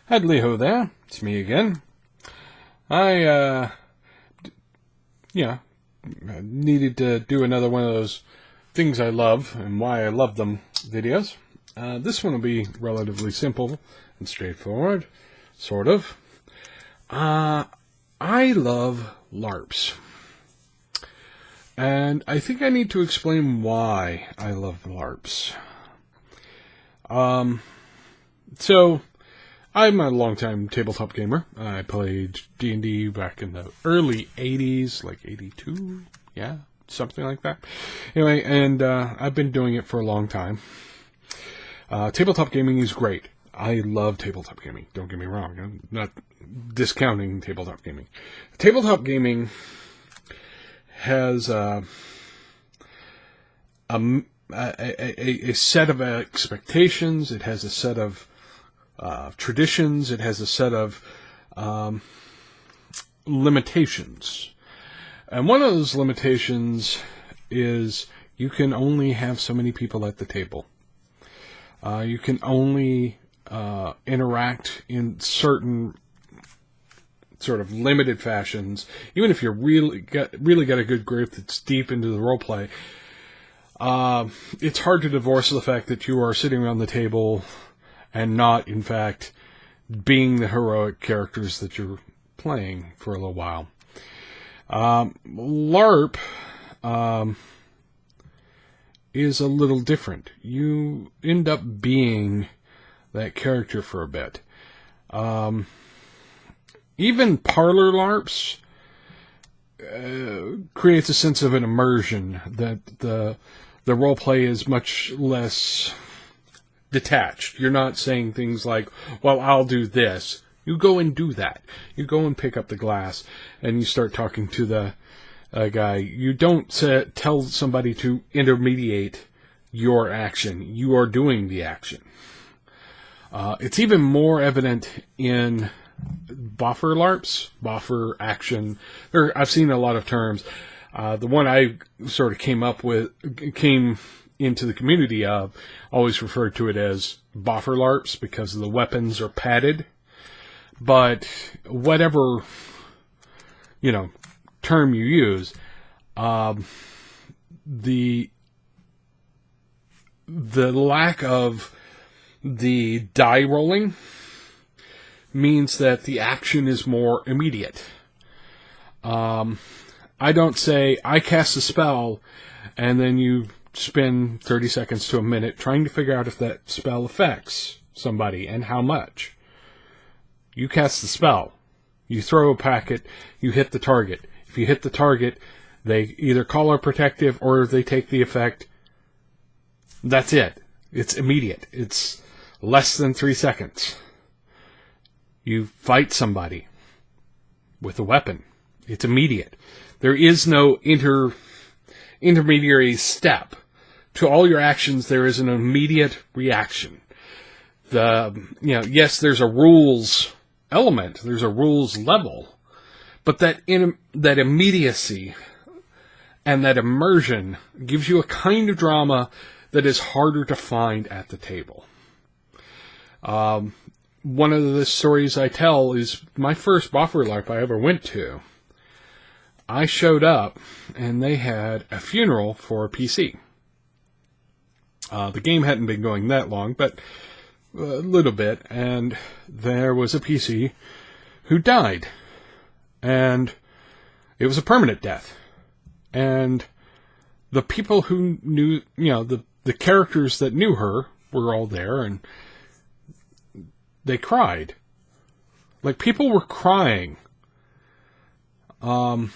Hadley-ho there, it's me again. I needed to do another one of those things I love and why I love them videos. This one will be relatively simple and straightforward, sort of. I love Larps. And I think I need to explain why I love Larps. So, I'm a longtime tabletop gamer. I played D&D back in the early 80s, like 82, yeah, something like that. Anyway, and I've been doing it for a long time. Tabletop gaming is great. I love tabletop gaming, don't get me wrong. I'm not discounting tabletop gaming. Tabletop gaming has a set of expectations. It has a set of traditions. It has a set of limitations. And one of those limitations is you can only have so many people at the table. You can only interact in certain sort of limited fashions. Even if you're really got a good group that's deep into the role play, it's hard to divorce the fact that you are sitting around the table and not, in fact, being the heroic characters that you're playing for a little while. LARP is a little different. You end up being that character for a bit. Even parlor LARPs creates a sense of an immersion that the role play is much less detached. You're not saying things like, well, I'll do this. You go and do that. You go and pick up the glass and you start talking to the guy. You don't tell somebody to intermediate your action. You are doing the action. It's even more evident in boffer LARPs, boffer action. I've seen a lot of terms. The one I sort of came into the community of, always referred to it as boffer LARPs because the weapons are padded. But whatever, term you use, the lack of the die rolling means that the action is more immediate. I don't say, I cast a spell, and then you spend 30 seconds to a minute trying to figure out if that spell affects somebody and how much. You cast the spell. You throw a packet, you hit the target. If you hit the target, they either call a protective or they take the effect. That's it. It's immediate. It's less than 3 seconds. You fight somebody with a weapon. It's immediate. There is no intermediary step. To all your actions, there is an immediate reaction. Yes, there's a rules element. There's a rules level. But that immediacy and that immersion gives you a kind of drama that is harder to find at the table. One of the stories I tell is my first boffer LARP I ever went to. I showed up, and they had a funeral for a PC. The game hadn't been going that long, but a little bit, and there was a PC who died. And it was a permanent death. And the people who knew, the characters that knew her were all there, and they cried. Like, people were crying. And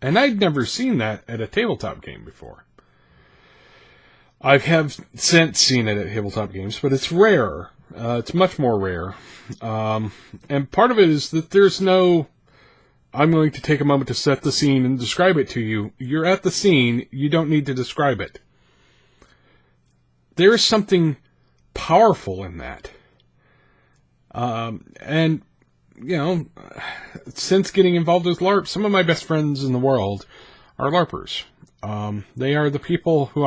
I'd never seen that at a tabletop game before. I have since seen it at tabletop games, but it's rare. It's much more rare. And part of it is that there's no, I'm going to take a moment to set the scene and describe it to you. You're at the scene. You don't need to describe it. There is something powerful in that. And, since getting involved with LARP, some of my best friends in the world are LARPers. They are the people who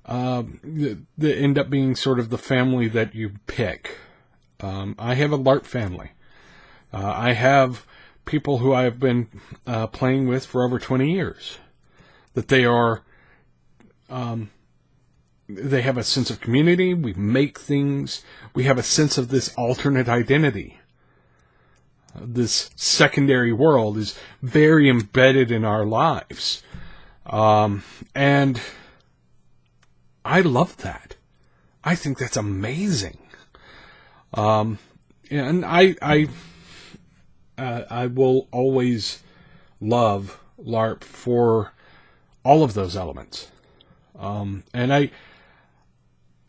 that end up being sort of the family that you pick I have a LARP family. I have people who I have been playing with for over 20 years. That they are, they have a sense of community. We make things. We have a sense of this alternate identity. This secondary world is very embedded in our lives. And I love that. I think that's amazing. And I will always love LARP for all of those elements. And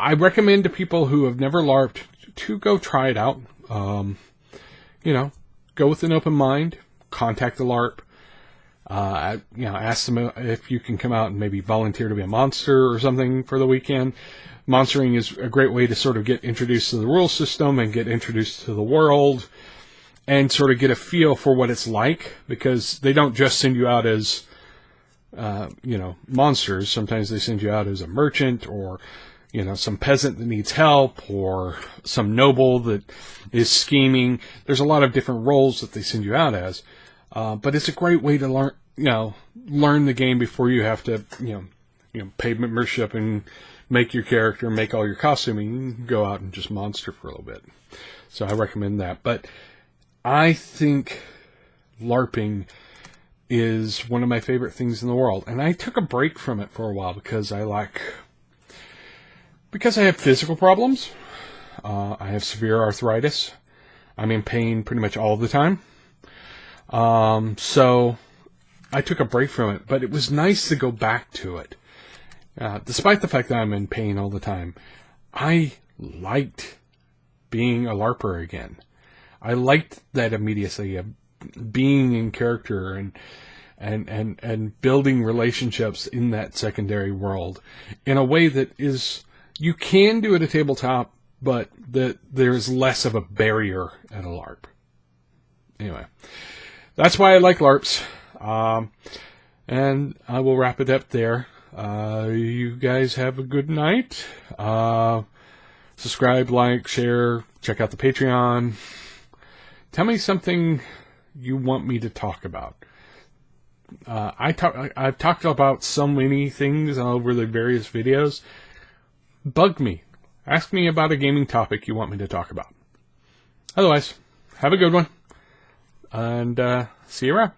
I recommend to people who have never LARPed to go try it out. Go with an open mind, contact the LARP, ask them if you can come out and maybe volunteer to be a monster or something for the weekend. Monstering is a great way to sort of get introduced to the rule system and get introduced to the world and sort of get a feel for what it's like, because they don't just send you out as, monsters. Sometimes they send you out as a merchant or, some peasant that needs help or some noble that is scheming. There's a lot of different roles that they send you out as. But it's a great way to learn the game before you have to, pay membership and make your character, make all your costuming. You can go out and just monster for a little bit. So I recommend that. But I think LARPing is one of my favorite things in the world. And I took a break from it for a while because I have physical problems. I have severe arthritis. I'm in pain pretty much all the time. So I took a break from it, but it was nice to go back to it. Despite the fact that I'm in pain all the time, I liked being a LARPer again. I liked that immediacy of being in character and building relationships in that secondary world in a way that is, you can do it at a tabletop, but that there's less of a barrier at a LARP. Anyway, that's why I like LARPs. And I will wrap it up there. You guys have a good night. Subscribe, like, share, check out the Patreon. Tell me something you want me to talk about. I've talked about so many things over the various videos. Bug me. Ask me about a gaming topic you want me to talk about. Otherwise, have a good one. And see you around.